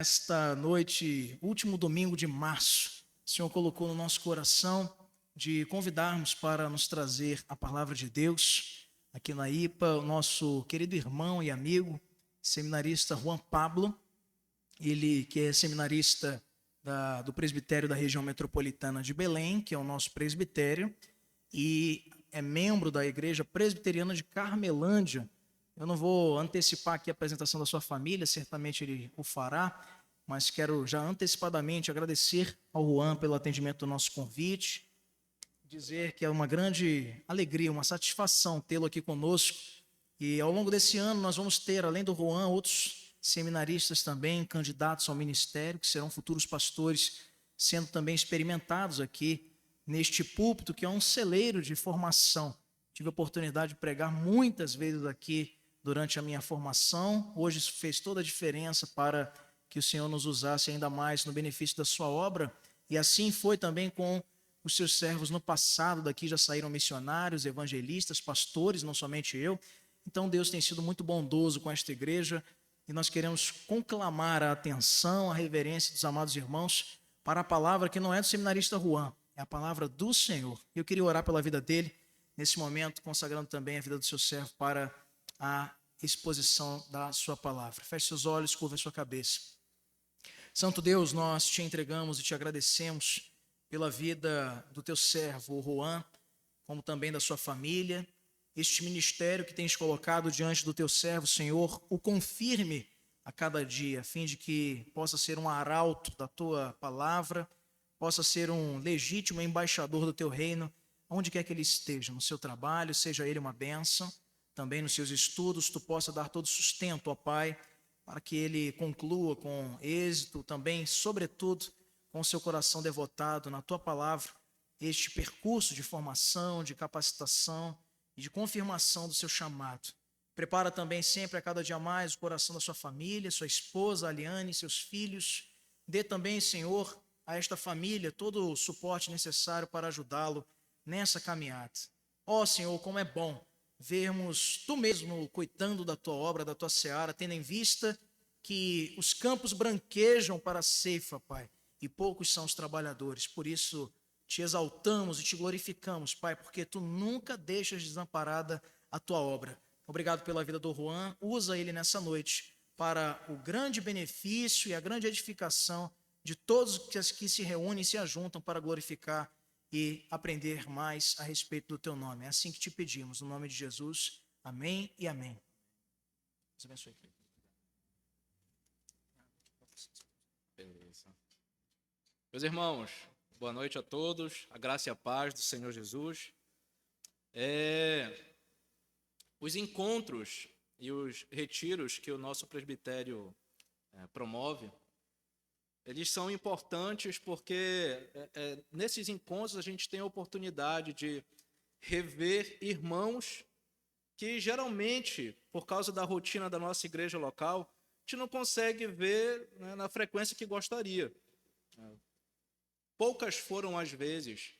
Esta noite, último domingo de março, o Senhor colocou no nosso coração de convidarmos para nos trazer a palavra de Deus. Aqui na IPA, o nosso querido irmão e amigo, seminarista Juan Pablo, ele que é seminarista do presbitério da região metropolitana de Belém, que é o nosso presbitério, e é membro da igreja presbiteriana de Carmelândia. Eu não vou antecipar aqui a apresentação da sua família, certamente ele o fará, mas quero já antecipadamente agradecer ao Juan pelo atendimento do nosso convite, dizer que é uma grande alegria, uma satisfação tê-lo aqui conosco. E ao longo desse ano nós vamos ter, além do Juan, outros seminaristas também, candidatos ao ministério, que serão futuros pastores, sendo também experimentados aqui neste púlpito, que é um celeiro de formação. Tive a oportunidade de pregar muitas vezes aqui durante a minha formação. Hoje isso fez toda a diferença para que o Senhor nos usasse ainda mais no benefício da sua obra. E assim foi também com os seus servos no passado. Daqui já saíram missionários, evangelistas, pastores, não somente eu. Então Deus tem sido muito bondoso com esta igreja e nós queremos conclamar a atenção, a reverência dos amados irmãos para a palavra que não é do seminarista Juan, é a palavra do Senhor. Eu queria orar pela vida dele nesse momento, consagrando também a vida do seu servo para a exposição da sua palavra. Feche seus olhos, curva a sua cabeça. Santo Deus, nós te entregamos e te agradecemos pela vida do teu servo, o Juan, como também da sua família. Este ministério que tens colocado diante do teu servo, Senhor, o confirme a cada dia, a fim de que possa ser um arauto da tua palavra, possa ser um legítimo embaixador do teu reino, onde quer que ele esteja, no seu trabalho, seja ele uma bênção, também nos seus estudos, tu possa dar todo sustento, ó Pai, para que ele conclua com êxito, também, sobretudo, com o seu coração devotado na tua palavra, este percurso de formação, de capacitação e de confirmação do seu chamado. Prepara também sempre a cada dia mais o coração da sua família, sua esposa, Aliane, seus filhos. Dê também, Senhor, a esta família todo o suporte necessário para ajudá-lo nessa caminhada. Ó Senhor, como é bom vermos tu mesmo cuidando da tua obra, da tua seara, tendo em vista que os campos branquejam para a ceifa, Pai, e poucos são os trabalhadores. Por isso te exaltamos e te glorificamos, Pai, porque tu nunca deixas desamparada a tua obra. Obrigado pela vida do Juan, usa ele nessa noite para o grande benefício e a grande edificação de todos que se reúnem e se ajuntam para glorificar e aprender mais a respeito do teu nome. É assim que te pedimos, no nome de Jesus. Amém e amém. Deus abençoe. Beleza. Meus irmãos, boa noite a todos, a graça e a paz do Senhor Jesus. Os encontros e os retiros que o nosso presbitério promove, eles são importantes porque nesses encontros a gente tem a oportunidade de rever irmãos que geralmente, por causa da rotina da nossa igreja local, a gente não consegue ver, né, na frequência que gostaria. Poucas foram as vezes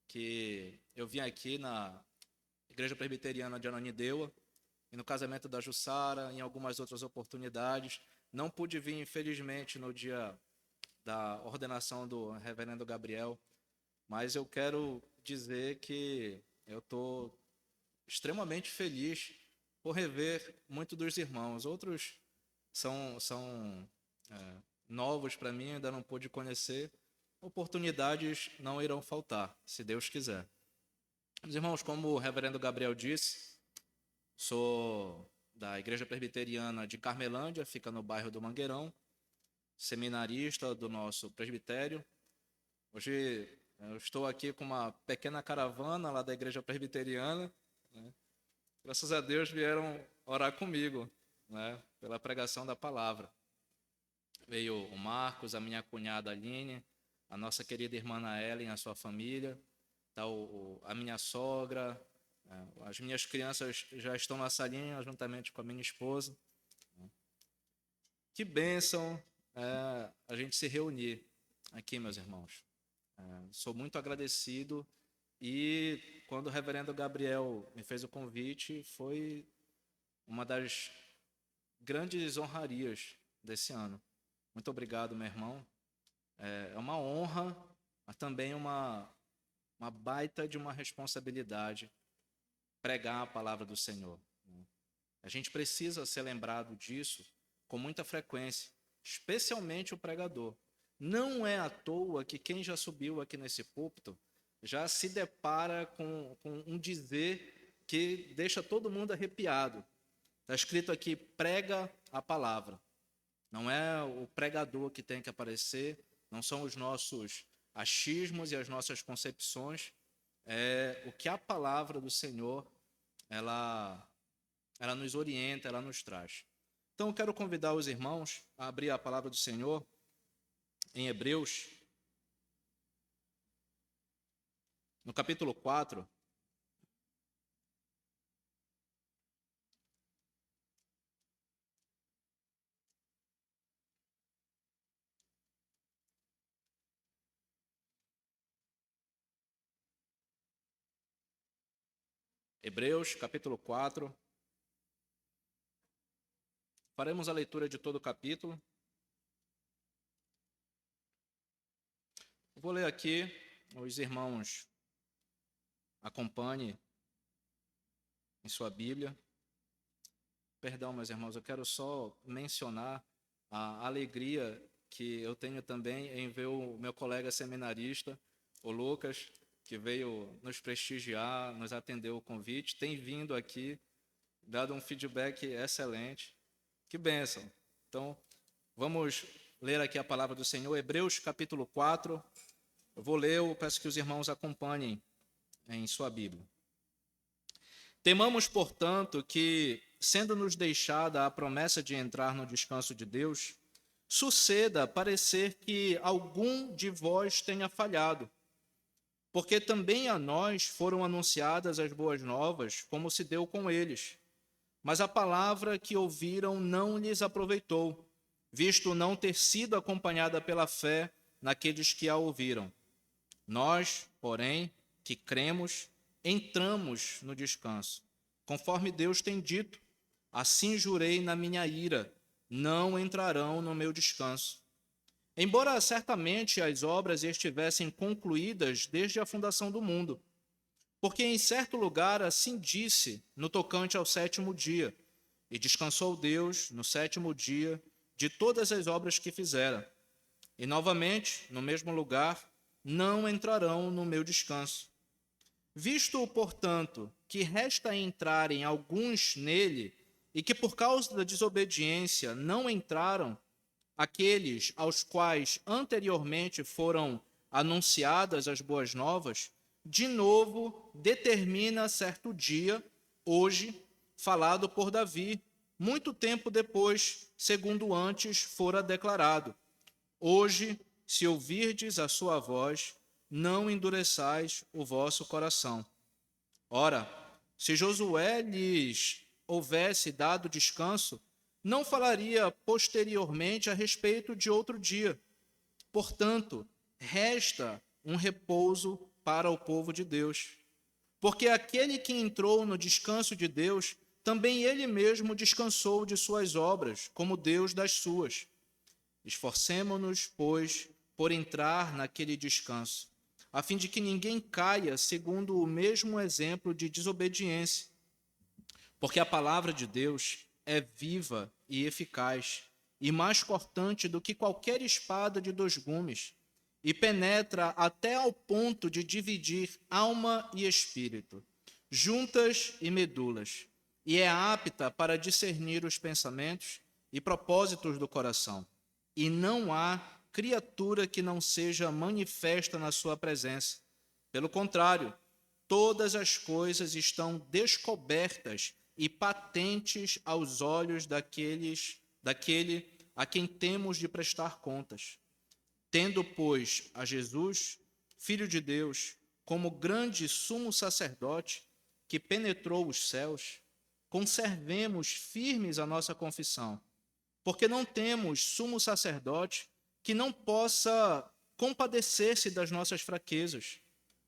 que eu vim aqui na Igreja Presbiteriana de Ananindeua, e no casamento da Jussara, em algumas outras oportunidades. Não pude vir, infelizmente, no dia da ordenação do reverendo Gabriel, mas eu quero dizer que eu estou extremamente feliz por rever muitos dos irmãos. Outros são novos para mim, ainda não pude conhecer. Oportunidades não irão faltar, se Deus quiser. Meus irmãos, como o reverendo Gabriel disse, sou da Igreja Presbiteriana de Carmelândia, fica no bairro do Mangueirão, seminarista do nosso presbitério. Hoje eu estou aqui com uma pequena caravana lá da Igreja Presbiteriana, né? Graças a Deus vieram orar comigo, né, pela pregação da palavra. Veio o Marcos, a minha cunhada Aline, a nossa querida irmã Ellen, a sua família, tá a minha sogra, as minhas crianças já estão na salinha juntamente com a minha esposa. Que bênção a gente se reunir aqui, meus irmãos. Sou muito agradecido e quando o reverendo Gabriel me fez o convite, foi uma das grandes honrarias desse ano. Muito obrigado, meu irmão. É uma honra, mas também uma baita de uma responsabilidade pregar a palavra do Senhor. A gente precisa ser lembrado disso com muita frequência, especialmente o pregador. Não é à toa que quem já subiu aqui nesse púlpito já se depara com um dizer que deixa todo mundo arrepiado. Está escrito aqui, prega a palavra. Não é o pregador que tem que aparecer, não são os nossos achismos e as nossas concepções, é o que a palavra do Senhor, ela nos orienta, ela nos traz. Então, eu quero convidar os irmãos a abrir a palavra do Senhor em Hebreus, no capítulo 4. Hebreus, capítulo 4. Faremos a leitura de todo o capítulo. Vou ler aqui, os irmãos acompanhem em sua Bíblia. Perdão, meus irmãos, eu quero só mencionar a alegria que eu tenho também em ver o meu colega seminarista, o Lucas, que veio nos prestigiar, nos atendeu o convite, tem vindo aqui, dado um feedback excelente. Que bênção! Então, vamos ler aqui a palavra do Senhor, Hebreus capítulo 4. Eu vou ler, eu peço que os irmãos acompanhem em sua Bíblia. Temamos, portanto, que, sendo-nos deixada a promessa de entrar no descanso de Deus, suceda parecer que algum de vós tenha falhado, porque também a nós foram anunciadas as boas novas, como se deu com eles. Mas a palavra que ouviram não lhes aproveitou, visto não ter sido acompanhada pela fé naqueles que a ouviram. Nós, porém, que cremos, entramos no descanso. Conforme Deus tem dito, assim jurei na minha ira, não entrarão no meu descanso. Embora certamente as obras estivessem concluídas desde a fundação do mundo, porque em certo lugar assim disse no tocante ao sétimo dia, e descansou Deus no sétimo dia de todas as obras que fizera. E novamente, no mesmo lugar, não entrarão no meu descanso. Visto, portanto, que resta entrarem alguns nele, e que por causa da desobediência não entraram, aqueles aos quais anteriormente foram anunciadas as boas novas, de novo determina certo dia, hoje, falado por Davi, muito tempo depois, segundo antes fora declarado. Hoje, se ouvirdes a sua voz, não endureçais o vosso coração. Ora, se Josué lhes houvesse dado descanso, não falaria posteriormente a respeito de outro dia. Portanto, resta um repouso para o povo de Deus. Porque aquele que entrou no descanso de Deus, também ele mesmo descansou de suas obras, como Deus das suas. Esforcemo-nos, pois, por entrar naquele descanso, a fim de que ninguém caia segundo o mesmo exemplo de desobediência. Porque a palavra de Deus é viva e eficaz, e mais cortante do que qualquer espada de 2 gumes, e penetra até ao ponto de dividir alma e espírito, juntas e medulas, e é apta para discernir os pensamentos e propósitos do coração. E não há criatura que não seja manifesta na sua presença. Pelo contrário, todas as coisas estão descobertas e patentes aos olhos daquele a quem temos de prestar contas. Tendo, pois, a Jesus, Filho de Deus, como grande sumo sacerdote que penetrou os céus, conservemos firmes a nossa confissão, porque não temos sumo sacerdote que não possa compadecer-se das nossas fraquezas.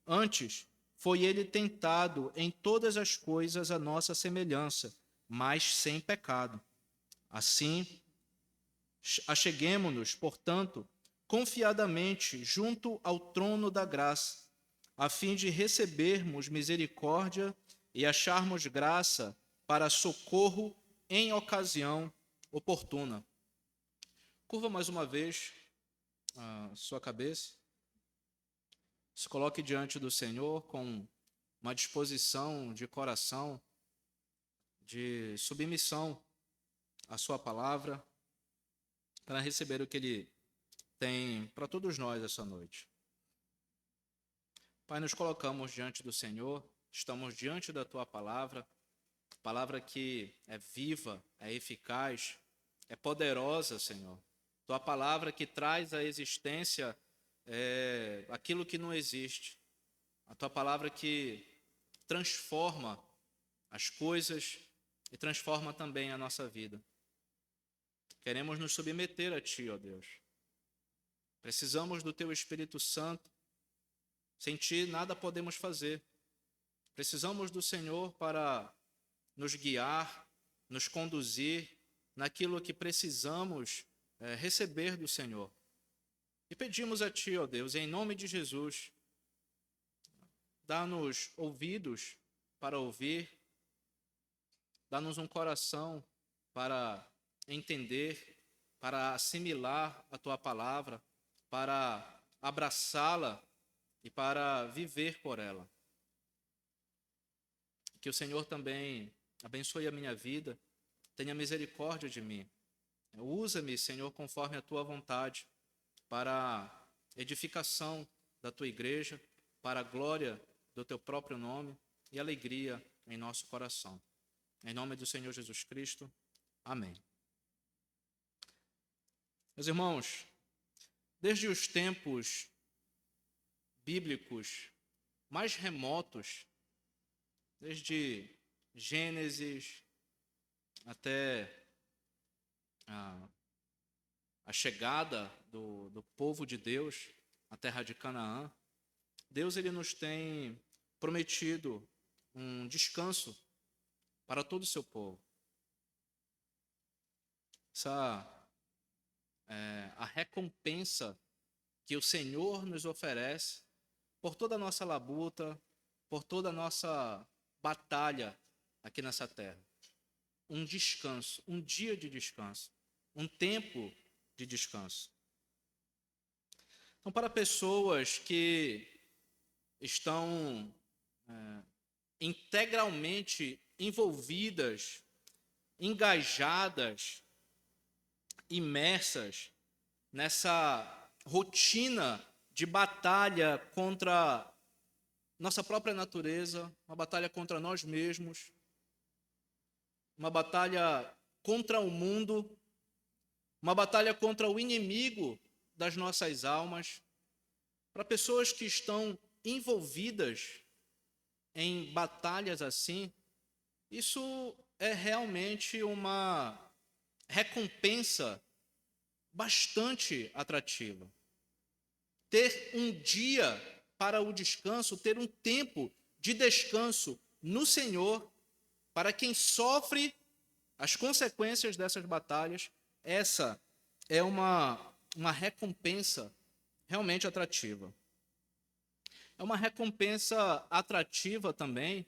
Antes, foi ele tentado em todas as coisas à nossa semelhança, mas sem pecado. Assim, Acheguemo-nos, portanto, confiadamente junto ao trono da graça, a fim de recebermos misericórdia e acharmos graça para socorro em ocasião oportuna. Curva mais uma vez a sua cabeça. Se coloque diante do Senhor com uma disposição de coração, de submissão à sua palavra, para receber o que Ele tem para todos nós essa noite. Pai, nos colocamos diante do Senhor, estamos diante da Tua palavra que é viva, é eficaz, é poderosa, Senhor. Tua palavra que traz à existência aquilo que não existe. A Tua palavra que transforma as coisas e transforma também a nossa vida. Queremos nos submeter a Ti, ó Deus. Precisamos do Teu Espírito Santo. Sem Ti nada podemos fazer. Precisamos do Senhor para nos guiar, nos conduzir naquilo que precisamos receber do Senhor. E pedimos a Ti, ó Deus, em nome de Jesus, dá-nos ouvidos para ouvir, dá-nos um coração para entender, para assimilar a Tua palavra, para abraçá-la e para viver por ela. Que o Senhor também abençoe a minha vida, tenha misericórdia de mim. Usa-me, Senhor, conforme a Tua vontade, para a edificação da Tua igreja, para a glória do Teu próprio nome e alegria em nosso coração. Em nome do Senhor Jesus Cristo. Amém. Meus irmãos, desde os tempos bíblicos mais remotos, desde Gênesis até a chegada do povo de Deus à terra de Canaã, Deus ele nos tem prometido um descanso para todo o seu povo. A recompensa que o Senhor nos oferece por toda a nossa labuta, por toda a nossa batalha aqui nessa terra. Um descanso, um dia de descanso, um tempo de descanso. Então, para pessoas que estão integralmente envolvidas, engajadas, imersas nessa rotina de batalha contra nossa própria natureza, uma batalha contra nós mesmos, uma batalha contra o mundo, uma batalha contra o inimigo das nossas almas. Para pessoas que estão envolvidas em batalhas assim, isso é realmente uma recompensa bastante atrativa. Ter um dia para o descanso, ter um tempo de descanso no Senhor, para quem sofre as consequências dessas batalhas, essa é uma recompensa realmente atrativa. É uma recompensa atrativa também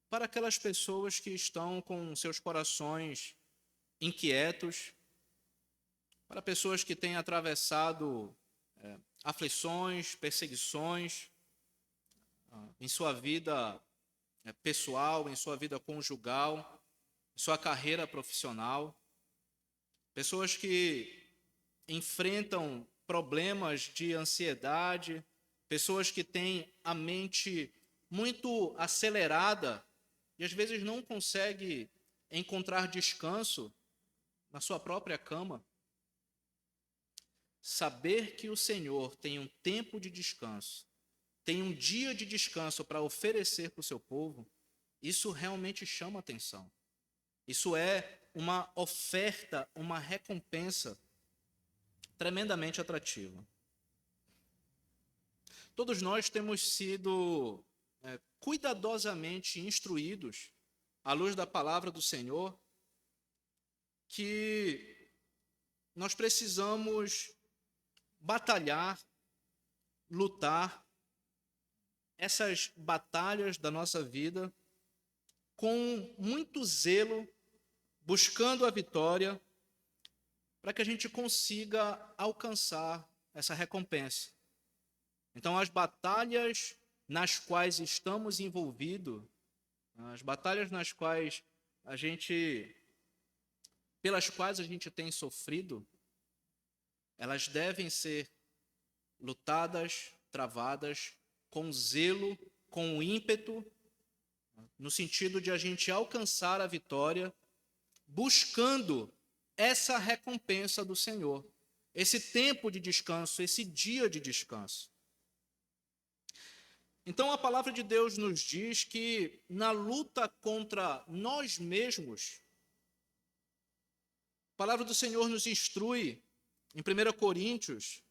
para aquelas pessoas que estão com seus corações inquietos, para pessoas que têm atravessado aflições, perseguições em sua vida pessoal, em sua vida conjugal, em sua carreira profissional. Pessoas que enfrentam problemas de ansiedade, pessoas que têm a mente muito acelerada e às vezes não conseguem encontrar descanso na sua própria cama. Saber que o Senhor tem um tempo de descanso, tem um dia de descanso para oferecer para o seu povo, isso realmente chama atenção. Isso é uma oferta, uma recompensa tremendamente atrativa. Todos nós temos sido cuidadosamente instruídos, à luz da palavra do Senhor, que nós precisamos batalhar, lutar essas batalhas da nossa vida com muito zelo, buscando a vitória, para que a gente consiga alcançar essa recompensa. Então, as batalhas nas quais estamos envolvidos, as batalhas pelas quais a gente tem sofrido, elas devem ser lutadas, travadas, com zelo, com ímpeto, no sentido de a gente alcançar a vitória, buscando essa recompensa do Senhor, esse tempo de descanso, esse dia de descanso. Então a palavra de Deus nos diz que na luta contra nós mesmos, a palavra do Senhor nos instrui em 1 Coríntios,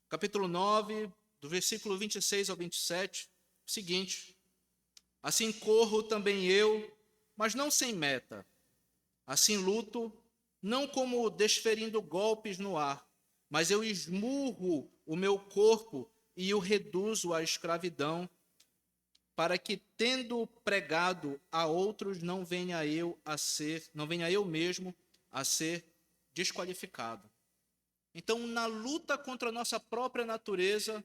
capítulo 9, do versículo 26 ao 27, o seguinte: assim corro também eu, mas não sem meta. Assim luto, não como desferindo golpes no ar, mas eu esmurro o meu corpo e o reduzo à escravidão, para que, tendo pregado a outros, não venha eu mesmo a ser desqualificado. Então, na luta contra a nossa própria natureza,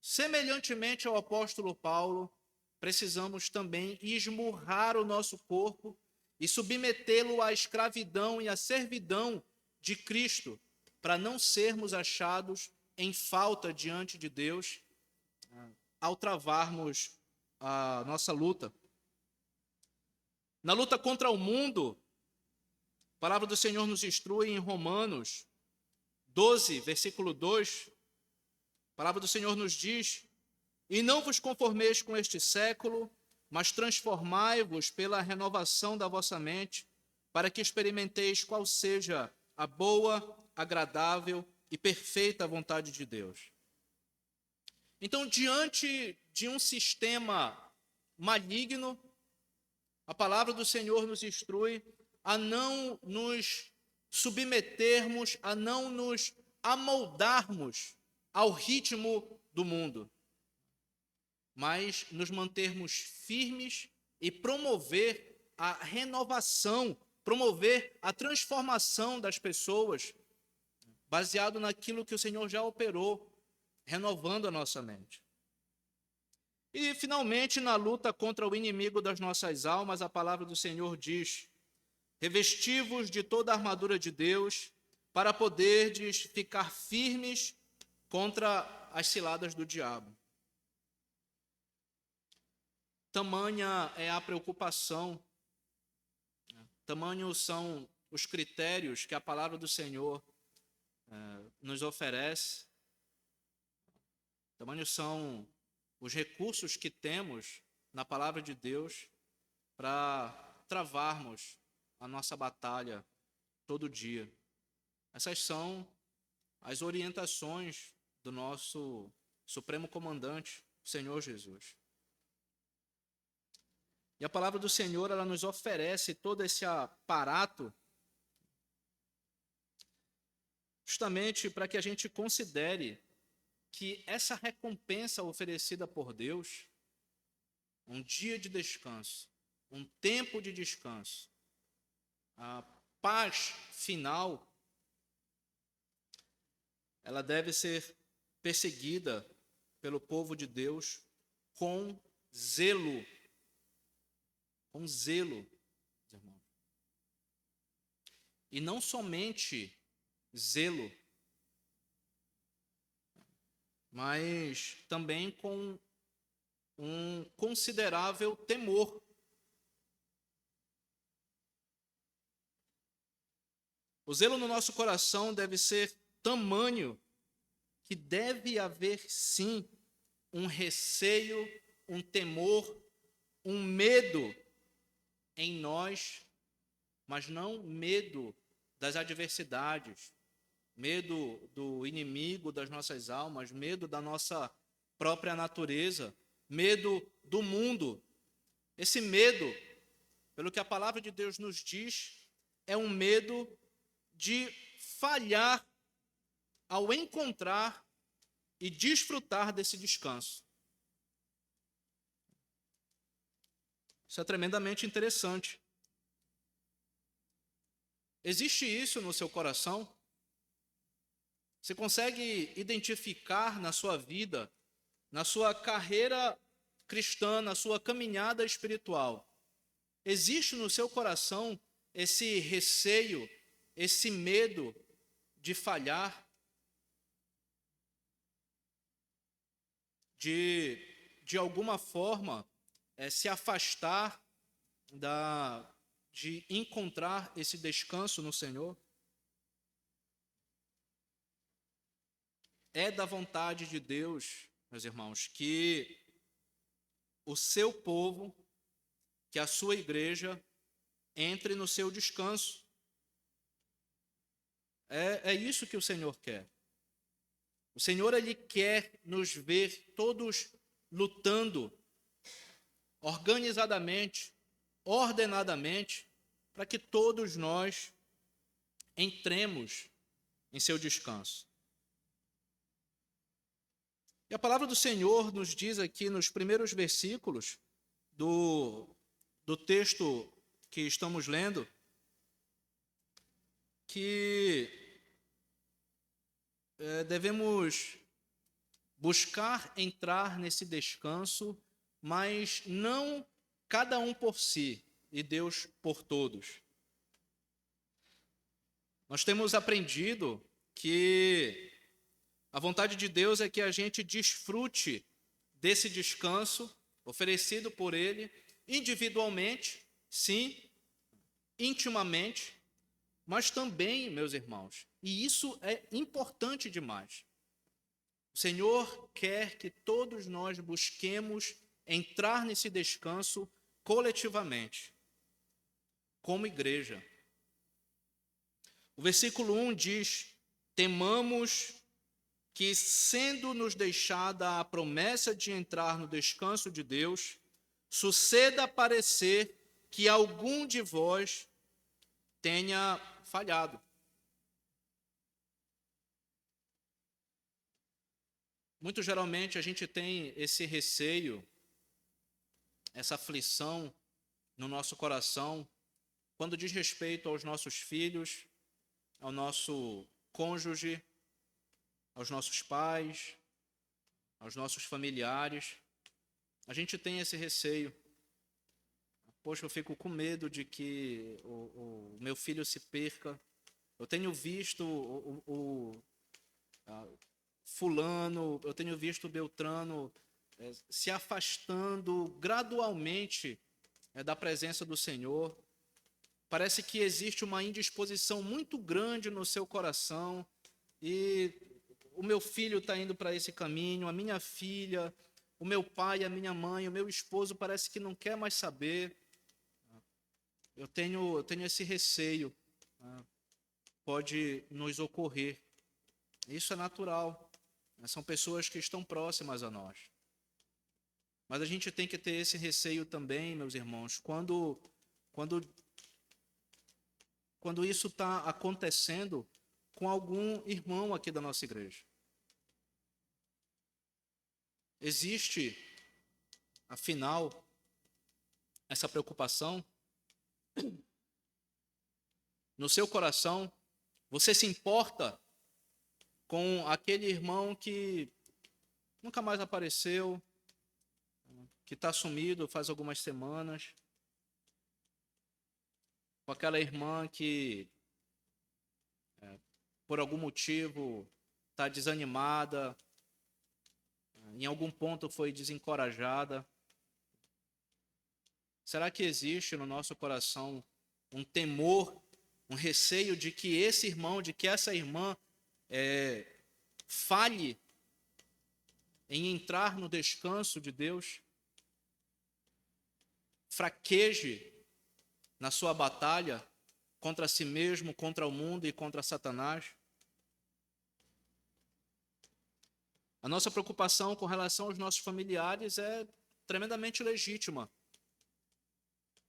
semelhantemente ao apóstolo Paulo, precisamos também esmurrar o nosso corpo e submetê-lo à escravidão e à servidão de Cristo, para não sermos achados em falta diante de Deus ao travarmos a nossa luta. Na luta contra o mundo, a palavra do Senhor nos instrui em Romanos 12, versículo 2, a palavra do Senhor nos diz: e não vos conformeis com este século, mas transformai-vos pela renovação da vossa mente, para que experimenteis qual seja a boa, agradável e perfeita vontade de Deus. Então, diante de um sistema maligno, a palavra do Senhor nos instrui a não nos submetermos, a não nos amoldarmos ao ritmo do mundo, mas nos mantermos firmes e promover a renovação, promover a transformação das pessoas, baseado naquilo que o Senhor já operou, renovando a nossa mente. E, finalmente, na luta contra o inimigo das nossas almas, a palavra do Senhor diz: revesti-vos de toda a armadura de Deus, para poderdes ficar firmes contra as ciladas do diabo. Tamanha é a preocupação, tamanhos são os critérios que a palavra do Senhor nos oferece, tamanhos são os recursos que temos na palavra de Deus para travarmos a nossa batalha todo dia. Essas são as orientações do nosso Supremo Comandante, o Senhor Jesus. E a palavra do Senhor, ela nos oferece todo esse aparato justamente para que a gente considere que essa recompensa oferecida por Deus, um dia de descanso, um tempo de descanso, a paz final, ela deve ser perseguida pelo povo de Deus com zelo. Com zelo, irmãos. E não somente zelo, mas também com um considerável temor. O zelo no nosso coração deve ser tamanho que deve haver, sim, um receio, um temor, um medo em nós, mas não medo das adversidades, medo do inimigo das nossas almas, medo da nossa própria natureza, medo do mundo. Esse medo, pelo que a palavra de Deus nos diz, é um medo de falhar ao encontrar e desfrutar desse descanso. Isso é tremendamente interessante. Existe isso no seu coração? Você consegue identificar na sua vida, na sua carreira cristã, na sua caminhada espiritual, existe no seu coração esse receio, esse medo de falhar, de alguma forma se afastar de encontrar esse descanso no Senhor? É da vontade de Deus, meus irmãos, que o seu povo, que a sua igreja, entre no seu descanso. É isso que o Senhor quer. O Senhor, Ele quer nos ver todos lutando organizadamente, ordenadamente, para que todos nós entremos em seu descanso. E a palavra do Senhor nos diz aqui nos primeiros versículos do texto que estamos lendo, que devemos buscar entrar nesse descanso, mas não cada um por si e Deus por todos. Nós temos aprendido que a vontade de Deus é que a gente desfrute desse descanso oferecido por Ele, individualmente, sim, intimamente, mas também, meus irmãos, e isso é importante demais. O Senhor quer que todos nós busquemos entrar nesse descanso coletivamente, como igreja. O versículo 1 diz: temamos que, sendo-nos deixada a promessa de entrar no descanso de Deus, suceda parecer que algum de vós tenha falhado. Muito geralmente a gente tem esse receio, essa aflição no nosso coração, quando diz respeito aos nossos filhos, ao nosso cônjuge, aos nossos pais, aos nossos familiares. A gente tem esse receio. Poxa, eu fico com medo de que o meu filho se perca. Eu tenho visto fulano, eu tenho visto Beltrano se afastando gradualmente da presença do Senhor. Parece que existe uma indisposição muito grande no seu coração e o meu filho está indo para esse caminho, a minha filha, o meu pai, a minha mãe, o meu esposo parece que não quer mais saber. Eu tenho esse receio, pode nos ocorrer. Isso é natural, são pessoas que estão próximas a nós. Mas a gente tem que ter esse receio também, meus irmãos, quando isso está acontecendo com algum irmão aqui da nossa igreja. Existe, afinal, essa preocupação no seu coração? Você se importa com aquele irmão que nunca mais apareceu, que está sumido faz algumas semanas? Com aquela irmã que, por algum motivo, está desanimada, em algum ponto foi desencorajada? Será que existe no nosso coração um temor, um receio de que esse irmão, de que essa irmã falhe em entrar no descanso de Deus? Fraqueje na sua batalha contra si mesmo, contra o mundo e contra Satanás? A nossa preocupação com relação aos nossos familiares é tremendamente legítima.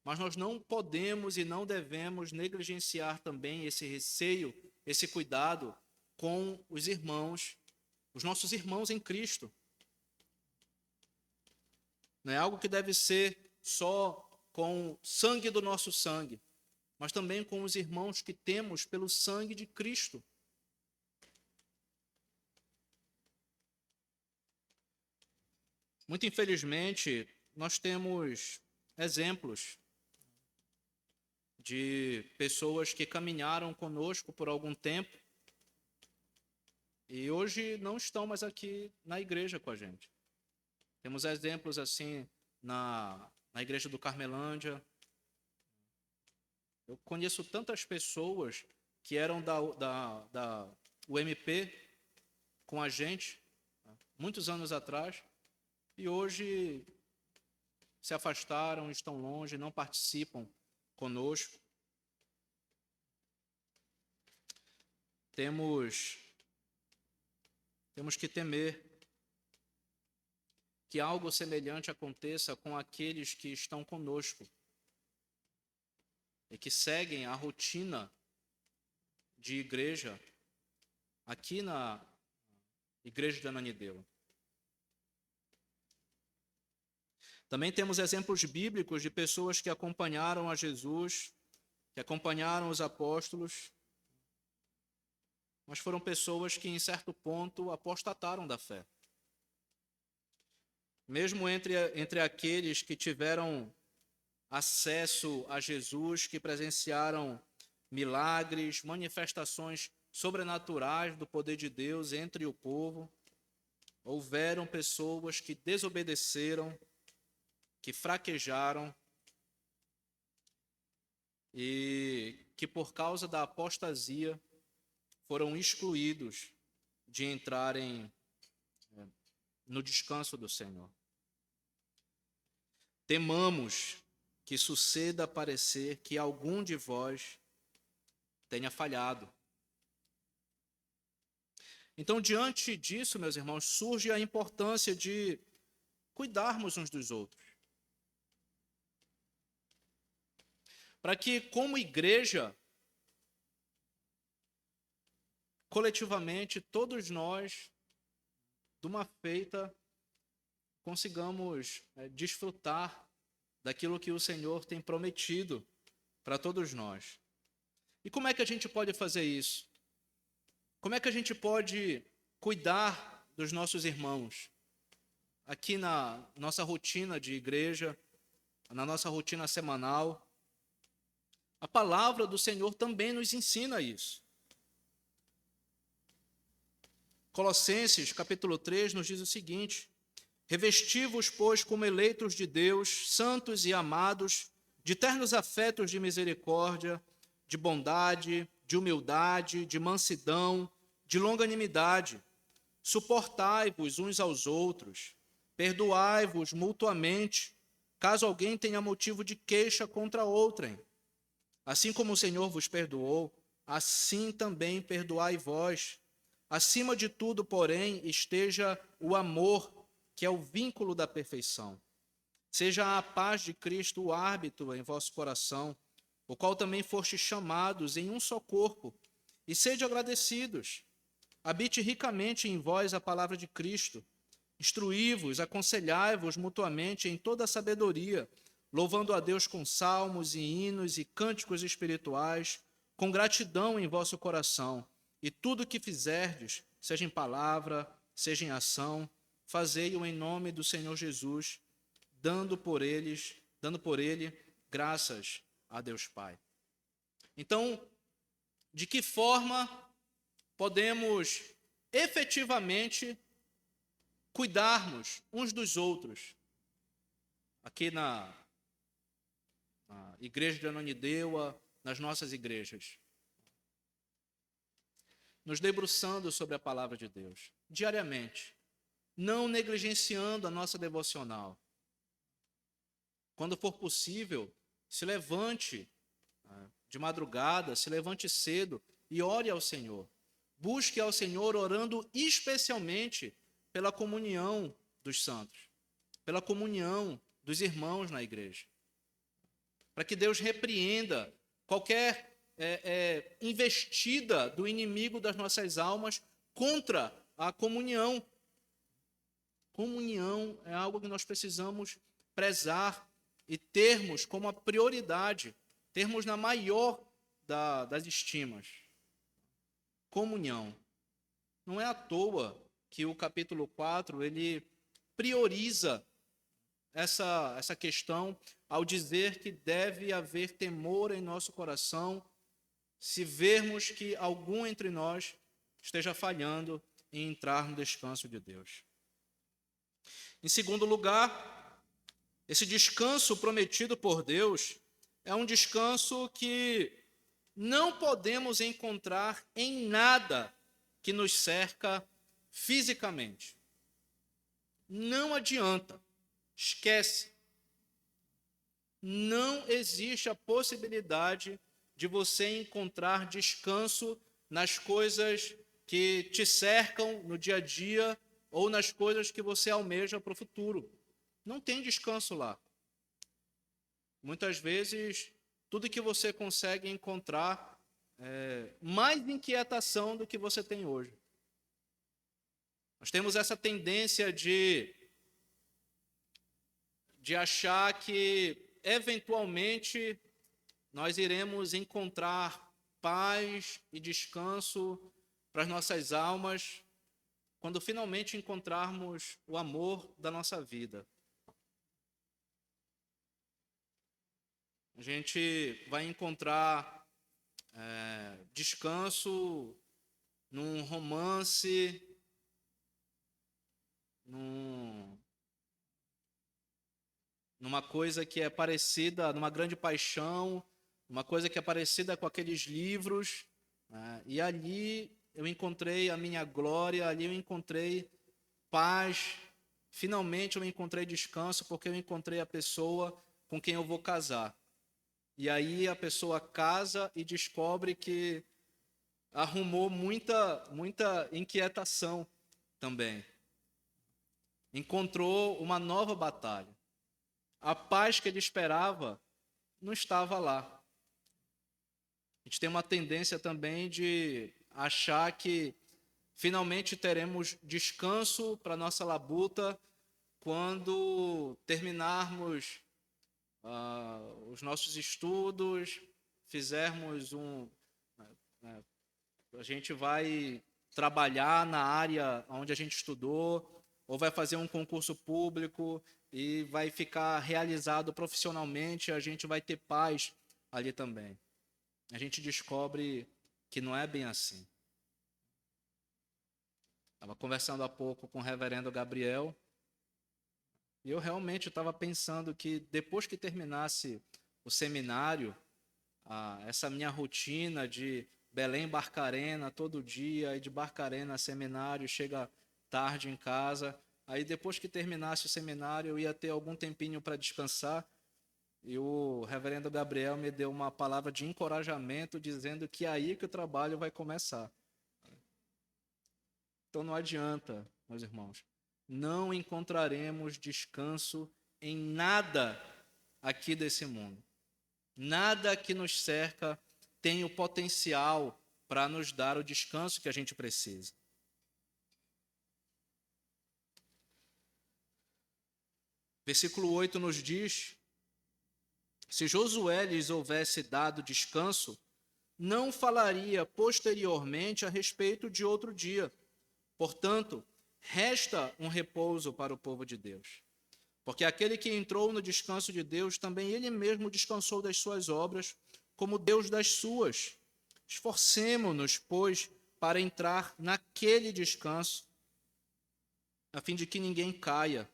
mas nós não podemos e não devemos negligenciar também esse receio, esse cuidado com os irmãos, os nossos irmãos em Cristo. Não é algo que deve ser só com o sangue do nosso sangue, mas também com os irmãos que temos pelo sangue de Cristo. Muito infelizmente, nós temos exemplos de pessoas que caminharam conosco por algum tempo e hoje não estão mais aqui na igreja com a gente. Temos exemplos assim na igreja do Carmelândia. Eu conheço tantas pessoas que eram da UMP com a gente, muitos anos atrás, e hoje se afastaram, estão longe, não participam conosco. Temos que temer que algo semelhante aconteça com aqueles que estão conosco e que seguem a rotina de igreja aqui na igreja de Ananindeua. Também temos exemplos bíblicos de pessoas que acompanharam a Jesus, que acompanharam os apóstolos, mas foram pessoas que, em certo ponto, apostataram da fé. Mesmo entre aqueles que tiveram acesso a Jesus, que presenciaram milagres, manifestações sobrenaturais do poder de Deus entre o povo, houveram pessoas que desobedeceram, que fraquejaram e que, por causa da apostasia, foram excluídos de entrarem no descanso do Senhor. Temamos que suceda parecer que algum de vós tenha falhado. Então, diante disso, meus irmãos, surge a importância de cuidarmos uns dos outros. Para que, como igreja, coletivamente, todos nós, de uma feita, consigamos desfrutar daquilo que o Senhor tem prometido para todos nós. E como é que a gente pode fazer isso? Como é que a gente pode cuidar dos nossos irmãos? Aqui na nossa rotina de igreja, na nossa rotina semanal, a palavra do Senhor também nos ensina isso. Colossenses, capítulo 3, nos diz o seguinte: revesti-vos, pois, como eleitos de Deus, santos e amados, de ternos afetos de misericórdia, de bondade, de humildade, de mansidão, de longanimidade. Suportai-vos uns aos outros, perdoai-vos mutuamente, caso alguém tenha motivo de queixa contra outrem. Assim como o Senhor vos perdoou, assim também perdoai vós. Acima de tudo, porém, esteja o amor, que é o vínculo da perfeição. Seja a paz de Cristo o árbitro em vosso coração, o qual também fostes chamados em um só corpo, e sede agradecidos. Habite ricamente em vós a palavra de Cristo. Instruí-vos, aconselhai-vos mutuamente em toda a sabedoria, louvando a Deus com salmos e hinos e cânticos espirituais, com gratidão em vosso coração. E tudo o que fizerdes, seja em palavra, seja em ação, fazei-o em nome do Senhor Jesus, dando por ele graças a Deus Pai. Então, de que forma podemos efetivamente cuidarmos uns dos outros? Aqui na igreja de Ananindeua, nas nossas igrejas. Nos debruçando sobre a palavra de Deus, diariamente. Não negligenciando a nossa devocional. Quando for possível, se levante de madrugada, se levante cedo e ore ao Senhor. Busque ao Senhor orando especialmente pela comunhão dos santos, pela comunhão dos irmãos na igreja. para que Deus repreenda qualquer investida do inimigo das nossas almas contra a comunhão. Comunhão é algo que nós precisamos prezar e termos como a prioridade, termos na maior das estimas. Comunhão. Não é à toa que o capítulo 4, ele prioriza essa questão ao dizer que deve haver temor em nosso coração se vermos que algum entre nós esteja falhando em entrar no descanso de Deus. Em segundo lugar, esse descanso prometido por Deus é um descanso que não podemos encontrar em nada que nos cerca fisicamente. Não adianta, esquece. Não existe a possibilidade de você encontrar descanso nas coisas que te cercam no dia a dia ou nas coisas que você almeja para o futuro. Não tem descanso lá. Muitas vezes, tudo que você consegue encontrar é mais inquietação do que você tem hoje. Nós temos essa tendência de achar que, eventualmente, nós iremos encontrar paz e descanso para as nossas almas quando finalmente encontrarmos o amor da nossa vida. A gente vai encontrar descanso num romance, numa coisa que é parecida, numa grande paixão, uma coisa que é parecida com aqueles livros, e ali eu encontrei a minha glória, ali eu encontrei paz, finalmente eu encontrei descanso, porque eu encontrei a pessoa com quem eu vou casar. E aí a pessoa casa e descobre que arrumou muita inquietação também. Encontrou uma nova batalha. A paz que ele esperava não estava lá. A gente tem uma tendência também de achar que finalmente teremos descanso para a nossa labuta quando terminarmos os nossos estudos, fizermos a gente vai trabalhar na área onde a gente estudou, ou vai fazer um concurso público e vai ficar realizado profissionalmente, a gente vai ter paz ali também. A gente descobre que não é bem assim. Estava conversando há pouco com o reverendo Gabriel, e eu realmente estava pensando que depois que terminasse o seminário, essa minha rotina de Belém, Barcarena, todo dia, e de Barcarena, seminário, chega tarde em casa, aí depois que terminasse o seminário, eu ia ter algum tempinho para descansar, e o reverendo Gabriel me deu uma palavra de encorajamento, dizendo que é aí que o trabalho vai começar. Então não adianta, meus irmãos, não encontraremos descanso em nada aqui desse mundo. Nada que nos cerca tem o potencial para nos dar o descanso que a gente precisa. Versículo 8 nos diz: se Josué lhes houvesse dado descanso, não falaria posteriormente a respeito de outro dia. Portanto, resta um repouso para o povo de Deus. Porque aquele que entrou no descanso de Deus, também ele mesmo descansou das suas obras, como Deus das suas. Esforcemo-nos, pois, para entrar naquele descanso, a fim de que ninguém caia,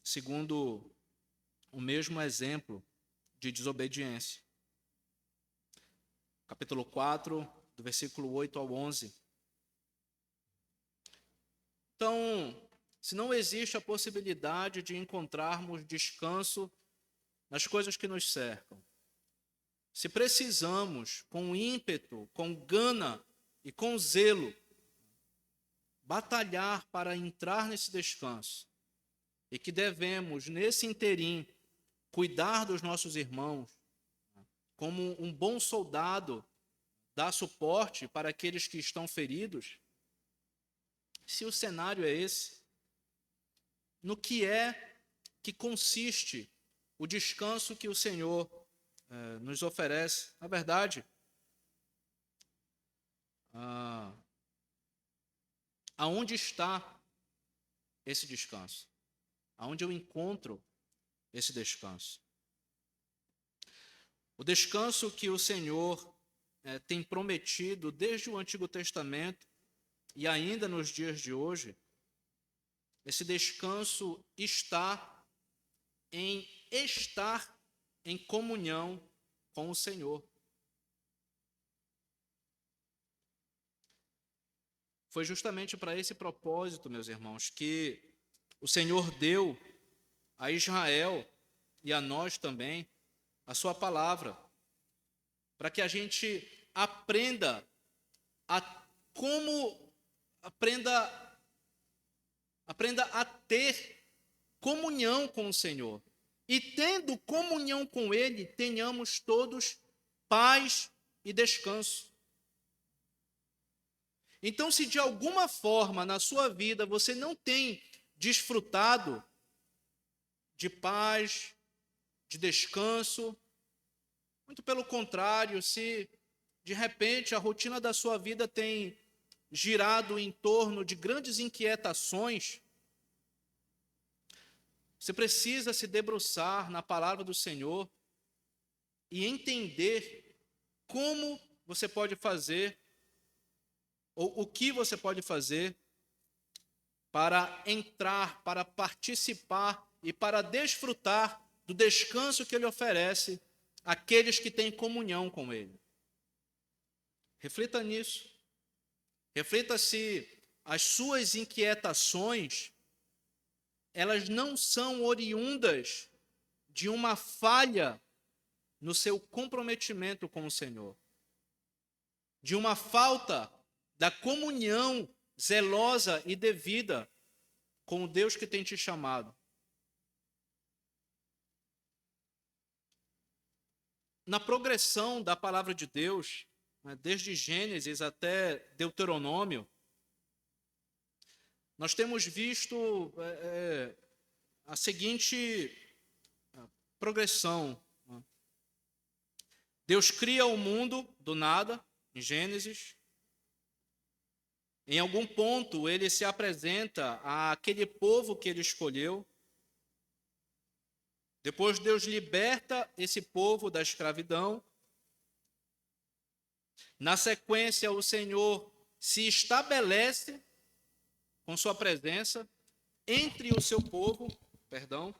segundo o mesmo exemplo de desobediência. Capítulo 4, do versículo 8 ao 11. Então, se não existe a possibilidade de encontrarmos descanso nas coisas que nos cercam, se precisamos, com ímpeto, com gana e com zelo, batalhar para entrar nesse descanso, e que devemos, nesse interim, cuidar dos nossos irmãos, como um bom soldado dá suporte para aqueles que estão feridos, se o cenário é esse, no que é que consiste o descanso que o Senhor nos oferece? Na verdade, aonde está esse descanso? Aonde eu encontro esse descanso? O descanso que o Senhor tem prometido desde o Antigo Testamento e ainda nos dias de hoje, esse descanso está em estar em comunhão com o Senhor. Foi justamente para esse propósito, meus irmãos, que o Senhor deu a Israel e a nós também a sua palavra, para que a gente aprenda a ter comunhão com o Senhor. E tendo comunhão com Ele, tenhamos todos paz e descanso. Então, se de alguma forma na sua vida você não tem desfrutado de paz, de descanso, muito pelo contrário, se de repente a rotina da sua vida tem girado em torno de grandes inquietações, você precisa se debruçar na palavra do Senhor e entender como você pode fazer, ou o que você pode fazer para entrar, para participar e para desfrutar do descanso que Ele oferece àqueles que têm comunhão com Ele. Reflita nisso. Reflita se as suas inquietações, elas não são oriundas de uma falha no seu comprometimento com o Senhor, de uma falta da comunhão zelosa e devida com o Deus que tem te chamado. Na progressão da palavra de Deus, desde Gênesis até Deuteronômio, nós temos visto a seguinte progressão. Deus cria o mundo do nada, em Gênesis. Em algum ponto, ele se apresenta àquele povo que ele escolheu. Depois, Deus liberta esse povo da escravidão. Na sequência, o Senhor se estabelece com sua presença entre o seu povo. Perdão,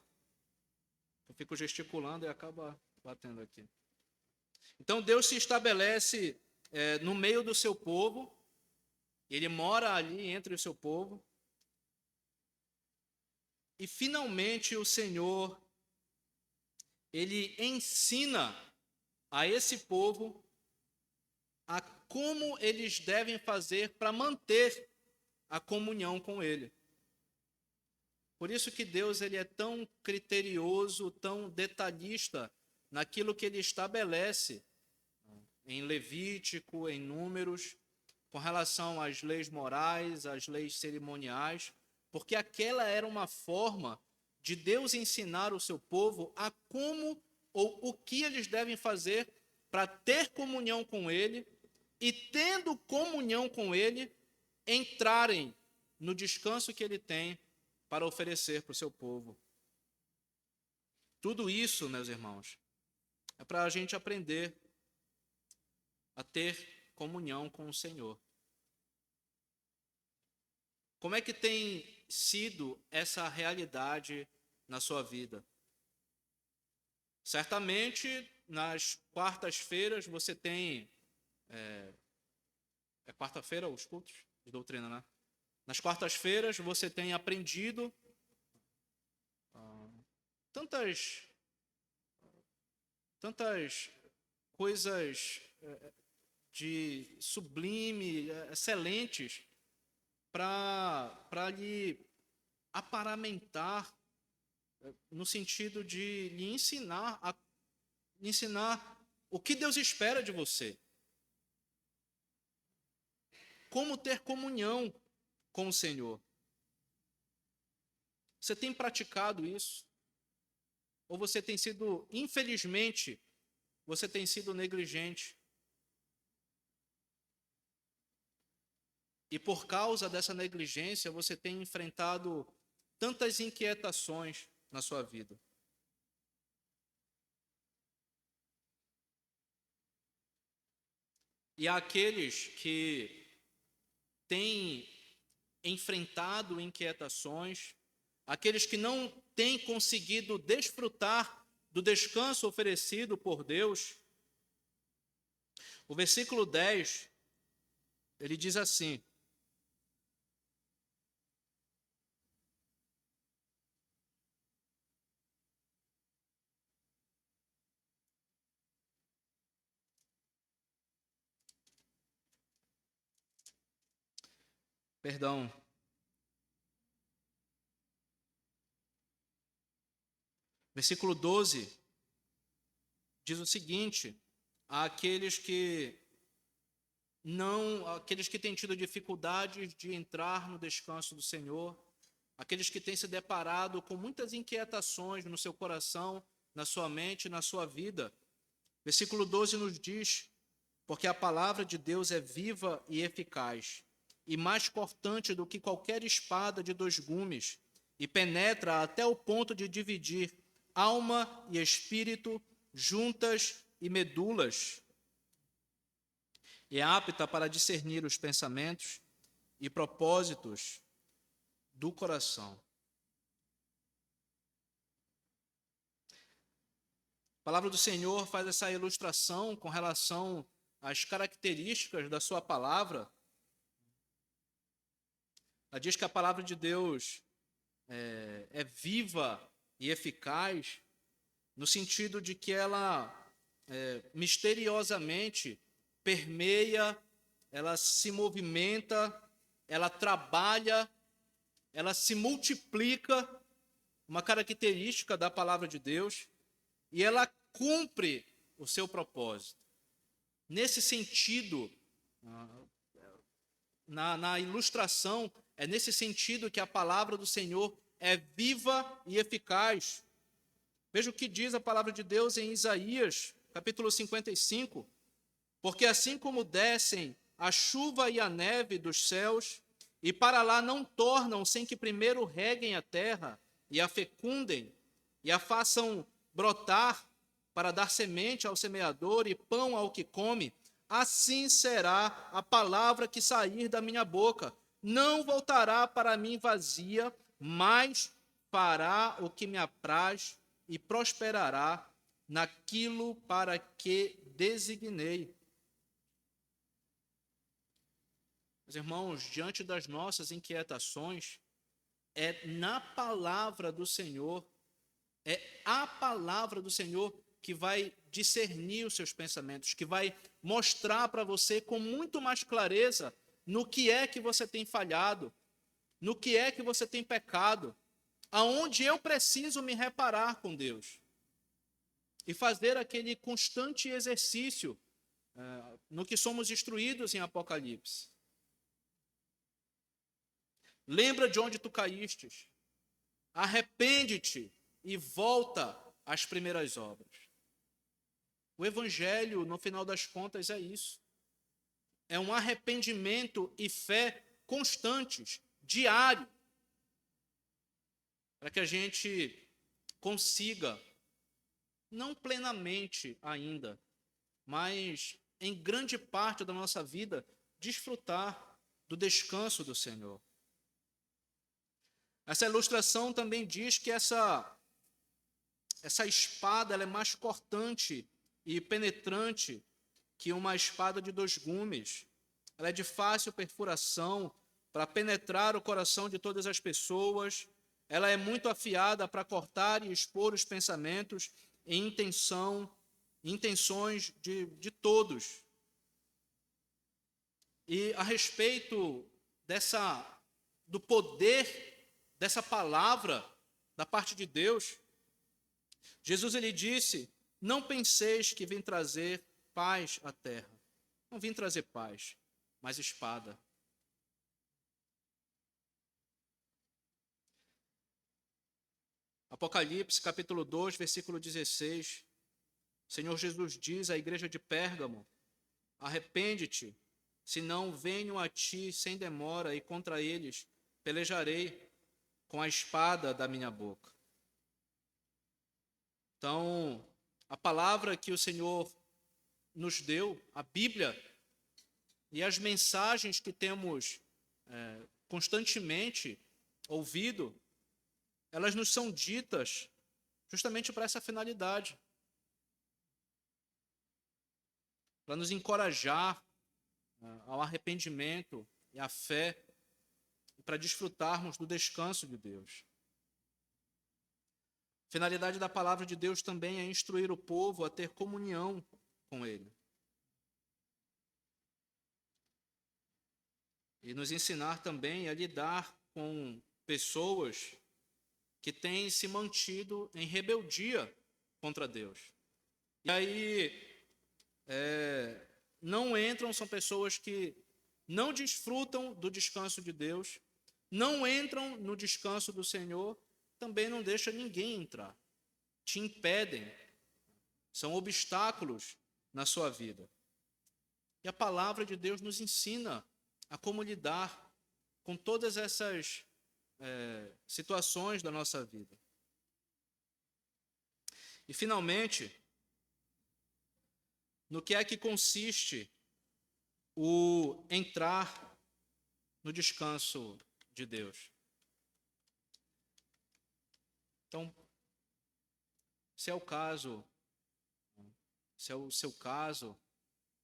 eu fico gesticulando e acaba batendo aqui. Então, Deus se estabelece no meio do seu povo. Ele mora ali entre o seu povo. E, finalmente, o Senhor, Ele ensina a esse povo a como eles devem fazer para manter a comunhão com Ele. Por isso que Deus ele é tão criterioso, tão detalhista naquilo que Ele estabelece em Levítico, em Números, com relação às leis morais, às leis cerimoniais, porque aquela era uma forma de Deus ensinar o seu povo a como ou o que eles devem fazer para ter comunhão com Ele e, tendo comunhão com Ele, entrarem no descanso que Ele tem para oferecer para o seu povo. Tudo isso, meus irmãos, é para a gente aprender a ter comunhão com o Senhor. Como é que tem sido essa realidade na sua vida? Certamente, nas quartas-feiras você tem... É quarta-feira os cultos de doutrina, né? Nas quartas-feiras você tem aprendido tantas coisas de sublime, excelentes, para lhe aparamentar no sentido de lhe ensinar o que Deus espera de você. Como ter comunhão com o Senhor. Você tem praticado isso? Ou você tem sido, infelizmente, você tem sido negligente? E por causa dessa negligência, você tem enfrentado tantas inquietações na sua vida. E há aqueles que têm enfrentado inquietações, aqueles que não têm conseguido desfrutar do descanso oferecido por Deus. O versículo 10, ele diz assim: Perdão. Versículo 12 diz o seguinte: aqueles que têm tido dificuldades de entrar no descanso do Senhor, aqueles que têm se deparado com muitas inquietações no seu coração, na sua mente, na sua vida. Versículo 12 nos diz: porque a palavra de Deus é viva e eficaz, e mais cortante do que qualquer espada de 2 gumes, e penetra até o ponto de dividir alma e espírito, juntas e medulas, e é apta para discernir os pensamentos e propósitos do coração. A palavra do Senhor faz essa ilustração com relação às características da sua palavra. Ela diz que a palavra de Deus é viva e eficaz, no sentido de que ela misteriosamente permeia, ela se movimenta, ela trabalha, ela se multiplica, uma característica da palavra de Deus, e ela cumpre o seu propósito. Nesse sentido, na ilustração, é nesse sentido que a palavra do Senhor é viva e eficaz. Veja o que diz a palavra de Deus em Isaías, capítulo 55. Porque assim como descem a chuva e a neve dos céus, e para lá não tornam sem que primeiro reguem a terra, e a fecundem, e a façam brotar, para dar semente ao semeador e pão ao que come, assim será a palavra que sair da minha boca. Não voltará para mim vazia, mas fará o que me apraz e prosperará naquilo para que designei. Meus irmãos, diante das nossas inquietações, é na palavra do Senhor, é a palavra do Senhor que vai discernir os seus pensamentos, que vai mostrar para você com muito mais clareza no que é que você tem falhado, no que é que você tem pecado, aonde eu preciso me reparar com Deus e fazer aquele constante exercício no que somos instruídos em Apocalipse. Lembra de onde tu caíste, arrepende-te e volta às primeiras obras. O Evangelho, no final das contas, é isso. É um arrependimento e fé constantes, diário, para que a gente consiga, não plenamente ainda, mas em grande parte da nossa vida, desfrutar do descanso do Senhor. Essa ilustração também diz que essa espada ela é mais cortante e penetrante que uma espada de 2 gumes. Ela é de fácil perfuração para penetrar o coração de todas as pessoas. Ela é muito afiada para cortar e expor os pensamentos e intenções de todos. E a respeito do poder dessa palavra da parte de Deus, Jesus ele disse: não penseis que vim trazer paz à terra. Não vim trazer paz, mas espada. Apocalipse, capítulo 2, versículo 16. O Senhor Jesus diz à igreja de Pérgamo: arrepende-te, senão venho a ti sem demora, e contra eles pelejarei com a espada da minha boca. Então, a palavra que o Senhor nos deu, a Bíblia, e as mensagens que temos constantemente ouvido, elas nos são ditas justamente para essa finalidade, para nos encorajar ao arrependimento e à fé, e para desfrutarmos do descanso de Deus. A finalidade da palavra de Deus também é instruir o povo a ter comunhão com Ele. E nos ensinar também a lidar com pessoas que têm se mantido em rebeldia contra Deus. E aí, são pessoas que não desfrutam do descanso de Deus, não entram no descanso do Senhor, também não deixa ninguém entrar. Te impedem, são obstáculos na sua vida. E a palavra de Deus nos ensina a como lidar com todas essas situações da nossa vida. E, finalmente, no que é que consiste o entrar no descanso de Deus? Então, se é o seu caso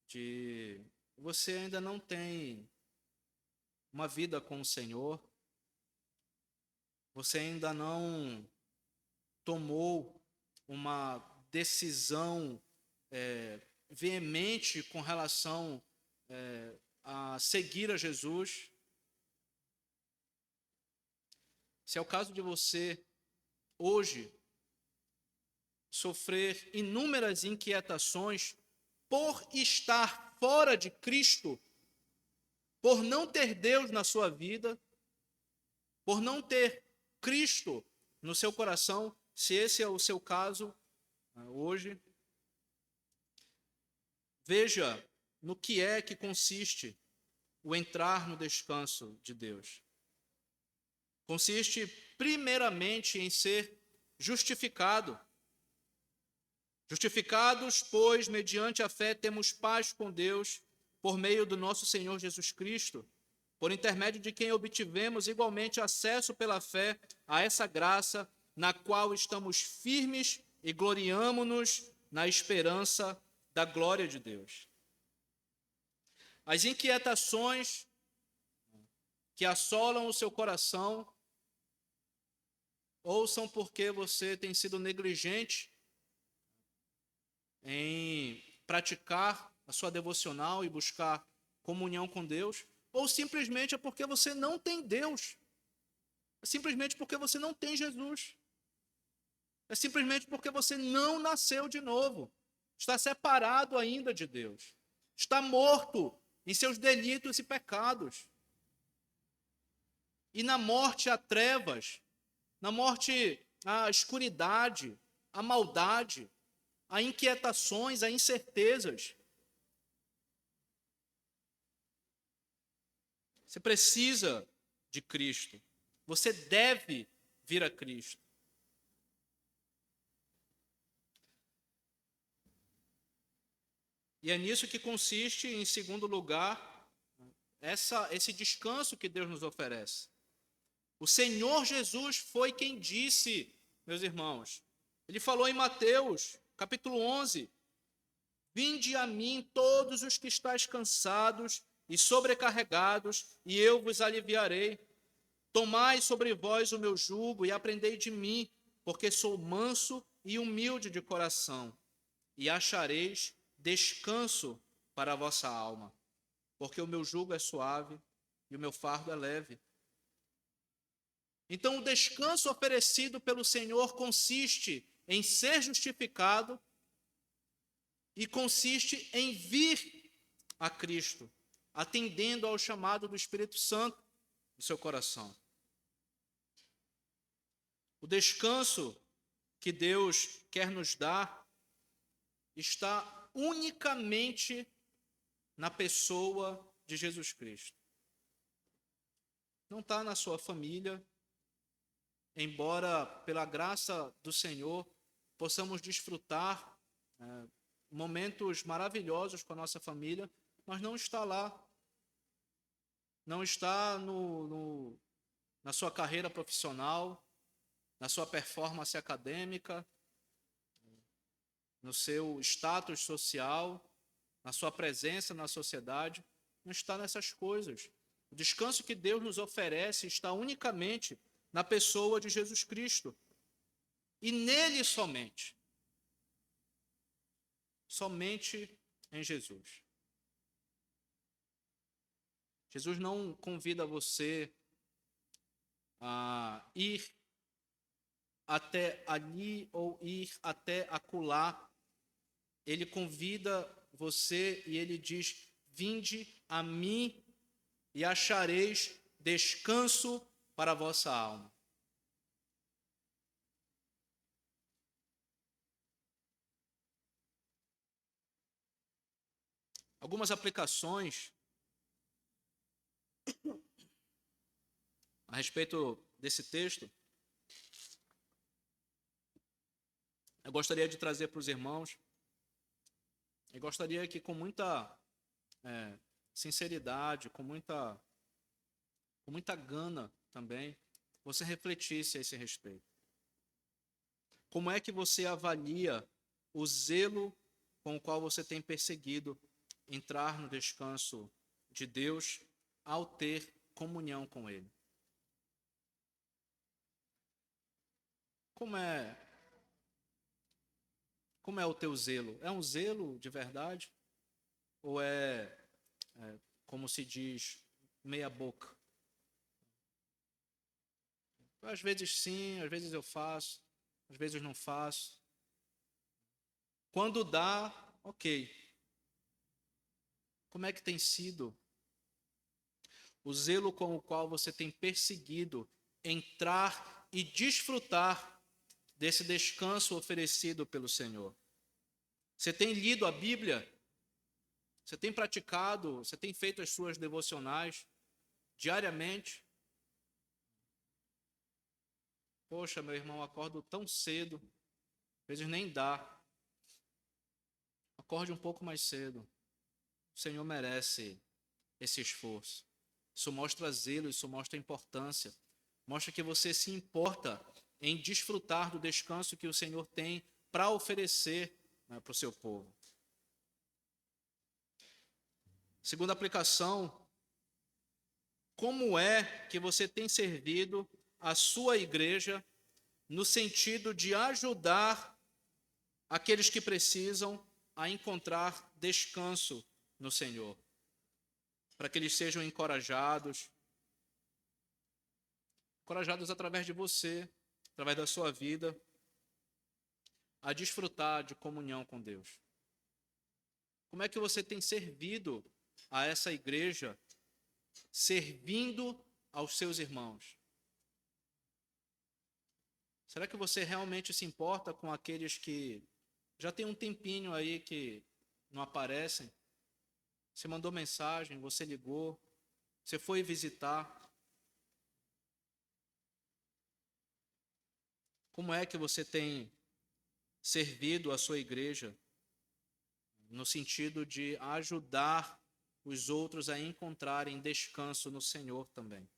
de você ainda não tem uma vida com o Senhor, você ainda não tomou uma decisão veemente com relação a seguir a Jesus, se é o caso de você hoje sofrer inúmeras inquietações por estar fora de Cristo, por não ter Deus na sua vida, por não ter Cristo no seu coração, se esse é o seu caso hoje, veja no que é que consiste o entrar no descanso de Deus. Consiste primeiramente em ser justificado. Justificados, pois, mediante a fé, temos paz com Deus, por meio do nosso Senhor Jesus Cristo, por intermédio de quem obtivemos igualmente acesso pela fé a essa graça, na qual estamos firmes e gloriamo-nos na esperança da glória de Deus. As inquietações que assolam o seu coração ou são porque você tem sido negligente em praticar a sua devocional e buscar comunhão com Deus, ou simplesmente é porque você não tem Deus. É simplesmente porque você não tem Jesus. É simplesmente porque você não nasceu de novo. Está separado ainda de Deus. Está morto em seus delitos e pecados. E na morte há trevas, na morte há escuridade, há maldade, há inquietações, há incertezas. Você precisa de Cristo. Você deve vir a Cristo. E é nisso que consiste, em segundo lugar, esse descanso que Deus nos oferece. O Senhor Jesus foi quem disse, meus irmãos, ele falou em Mateus, capítulo 11, vinde a mim todos os que estáis cansados e sobrecarregados, e eu vos aliviarei. Tomai sobre vós o meu jugo e aprendei de mim, porque sou manso e humilde de coração, e achareis descanso para a vossa alma, porque o meu jugo é suave e o meu fardo é leve. Então, o descanso oferecido pelo Senhor consiste em ser justificado e consiste em vir a Cristo, atendendo ao chamado do Espírito Santo no seu coração. O descanso que Deus quer nos dar está unicamente na pessoa de Jesus Cristo. Não está na sua família, embora pela graça do Senhor possamos desfrutar momentos maravilhosos com a nossa família, mas não está lá. Não está na sua carreira profissional, na sua performance acadêmica, no seu status social, na sua presença na sociedade. Não está nessas coisas. O descanso que Deus nos oferece está unicamente na pessoa de Jesus Cristo. E nele somente. Somente em Jesus. Jesus não convida você a ir até ali ou ir até acolá. Ele convida você e ele diz: vinde a mim e achareis descanso para a vossa alma. Algumas aplicações a respeito desse texto, eu gostaria de trazer para os irmãos. Eu gostaria que com muita sinceridade, com muita gana também, você refletisse a esse respeito. Como é que você avalia o zelo com o qual você tem perseguido entrar no descanso de Deus ao ter comunhão com Ele? Como é o teu zelo? É um zelo de verdade? Ou como se diz, meia boca? Às vezes sim, às vezes eu faço, às vezes não faço. Quando dá, ok. Como é que tem sido o zelo com o qual você tem perseguido entrar e desfrutar desse descanso oferecido pelo Senhor? Você tem lido a Bíblia? Você tem praticado? Você tem feito as suas devocionais diariamente? Poxa, meu irmão, acordo tão cedo, às vezes nem dá. Acorde um pouco mais cedo. O Senhor merece esse esforço. Isso mostra zelo, isso mostra importância. Mostra que você se importa em desfrutar do descanso que o Senhor tem para oferecer para o seu povo. Segunda aplicação, como é que você tem servido a sua igreja no sentido de ajudar aqueles que precisam a encontrar descanso no Senhor, para que eles sejam encorajados através de você, através da sua vida, a desfrutar de comunhão com Deus. Como é que você tem servido a essa igreja, servindo aos seus irmãos? Será que você realmente se importa com aqueles que já tem um tempinho aí que não aparecem? Você mandou mensagem, você ligou, você foi visitar. Como é que você tem servido a sua igreja no sentido de ajudar os outros a encontrarem descanso no Senhor também?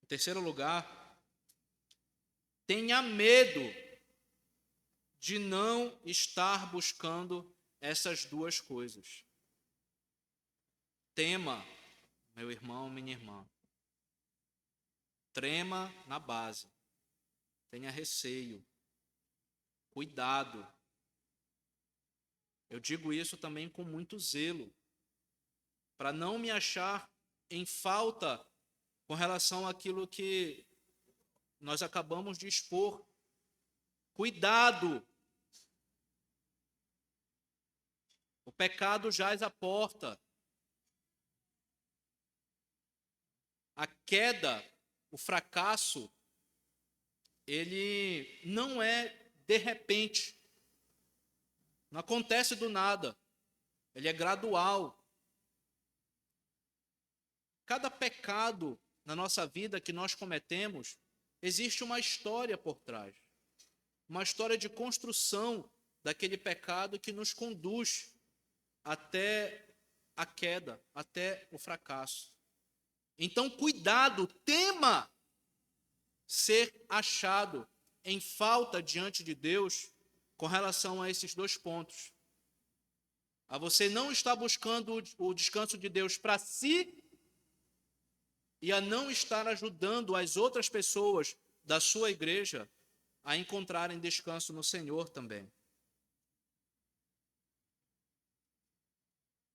Em terceiro lugar, tenha medo de não estar buscando essas duas coisas. Tema, meu irmão, minha irmã. Trema na base. Tenha receio. Cuidado. Eu digo isso também com muito zelo, para não me achar em falta com relação àquilo que nós acabamos de expor. Cuidado! O pecado jaz à porta. A queda, o fracasso, ele não é de repente. Não acontece do nada. Ele é gradual. Cada pecado na nossa vida que nós cometemos, existe uma história por trás. Uma história de construção daquele pecado que nos conduz até a queda, até o fracasso. Então, cuidado, tema ser achado em falta diante de Deus com relação a esses dois pontos. A você não estar buscando o descanso de Deus para si e a não estar ajudando as outras pessoas da sua igreja a encontrarem descanso no Senhor também.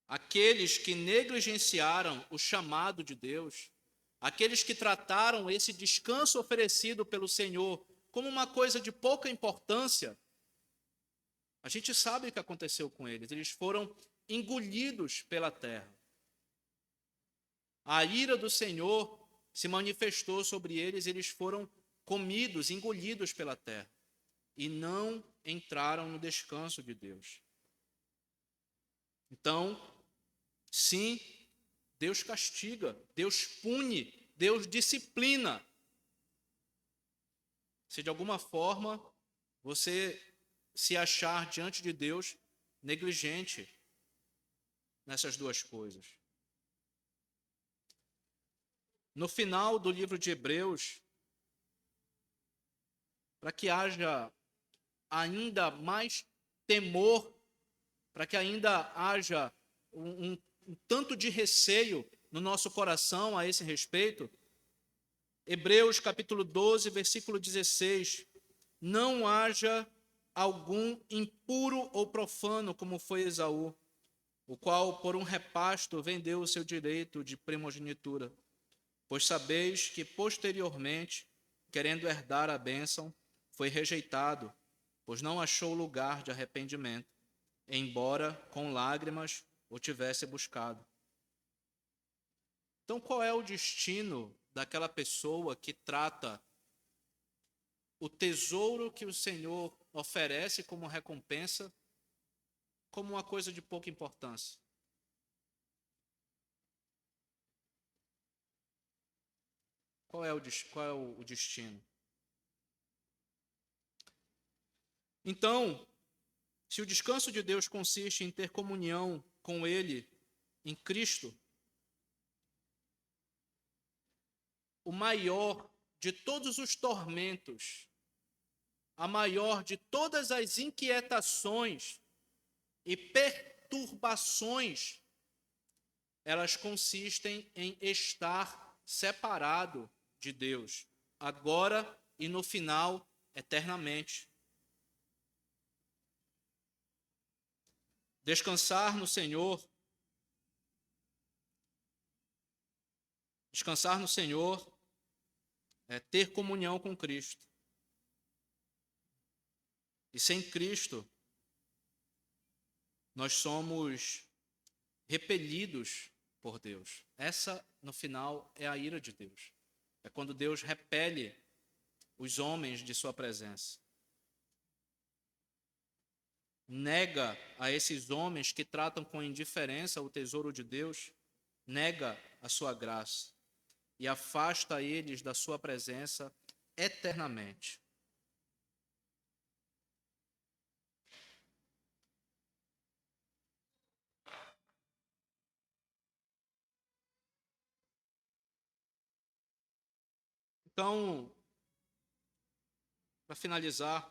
Aqueles que negligenciaram o chamado de Deus, aqueles que trataram esse descanso oferecido pelo Senhor como uma coisa de pouca importância, a gente sabe o que aconteceu com eles. Eles foram engolidos pela terra. A ira do Senhor se manifestou sobre eles, eles foram comidos, engolidos pela terra e não entraram no descanso de Deus. Então, sim, Deus castiga, Deus pune, Deus disciplina. Se de alguma forma você se achar diante de Deus negligente nessas duas coisas. No final do livro de Hebreus, para que haja ainda mais temor, para que ainda haja um tanto de receio no nosso coração a esse respeito, Hebreus capítulo 12, versículo 16, não haja algum impuro ou profano como foi Esaú, o qual por um repasto vendeu o seu direito de primogenitura. Pois sabeis que posteriormente, querendo herdar a bênção, foi rejeitado, pois não achou lugar de arrependimento, embora com lágrimas o tivesse buscado. Então, qual é o destino daquela pessoa que trata o tesouro que o Senhor oferece como recompensa como uma coisa de pouca importância? Qual é o destino? Então, se o descanso de Deus consiste em ter comunhão com Ele em Cristo, o maior de todos os tormentos, a maior de todas as inquietações e perturbações, elas consistem em estar separado de Deus, agora e no final, eternamente. Descansar no Senhor é ter comunhão com Cristo. E sem Cristo, nós somos repelidos por Deus. Essa, no final, é a ira de Deus. É quando Deus repele os homens de sua presença. Nega a esses homens que tratam com indiferença o tesouro de Deus, nega a sua graça e afasta eles da sua presença eternamente. Então, para finalizar,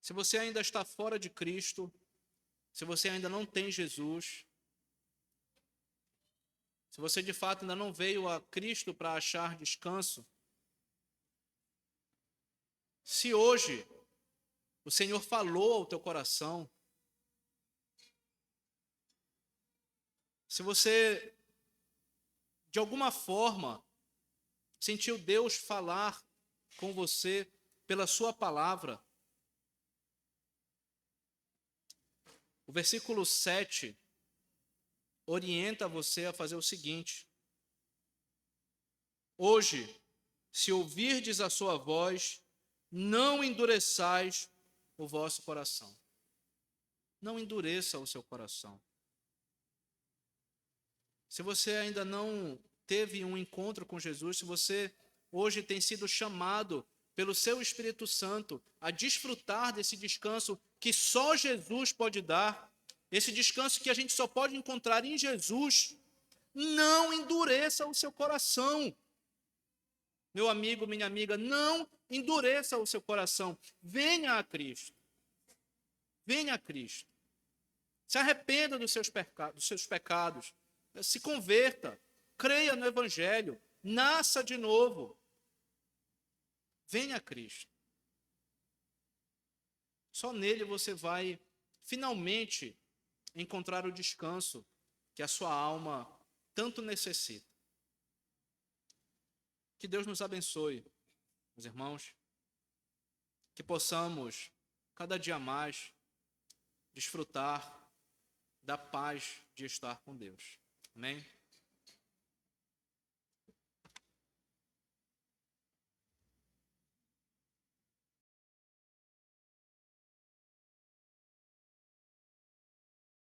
se você ainda está fora de Cristo, se você ainda não tem Jesus, se você de fato ainda não veio a Cristo para achar descanso, se hoje o Senhor falou ao teu coração, Se você, de alguma forma, sentiu Deus falar com você pela sua palavra, o versículo 7 orienta você a fazer o seguinte: hoje, se ouvirdes a sua voz, não endureçais o vosso coração. Não endureça o seu coração. Se você ainda não teve um encontro com Jesus, se você hoje tem sido chamado pelo seu Espírito Santo a desfrutar desse descanso que só Jesus pode dar, esse descanso que a gente só pode encontrar em Jesus, não endureça o seu coração. Meu amigo, minha amiga, não endureça o seu coração. Venha a Cristo. Venha a Cristo. Se arrependa dos seus pecados. Se converta. Creia no Evangelho. Nasça de novo. Venha a Cristo. Só nele você vai finalmente encontrar o descanso que a sua alma tanto necessita. Que Deus nos abençoe, meus irmãos. Que possamos, cada dia mais, desfrutar da paz de estar com Deus. Amém?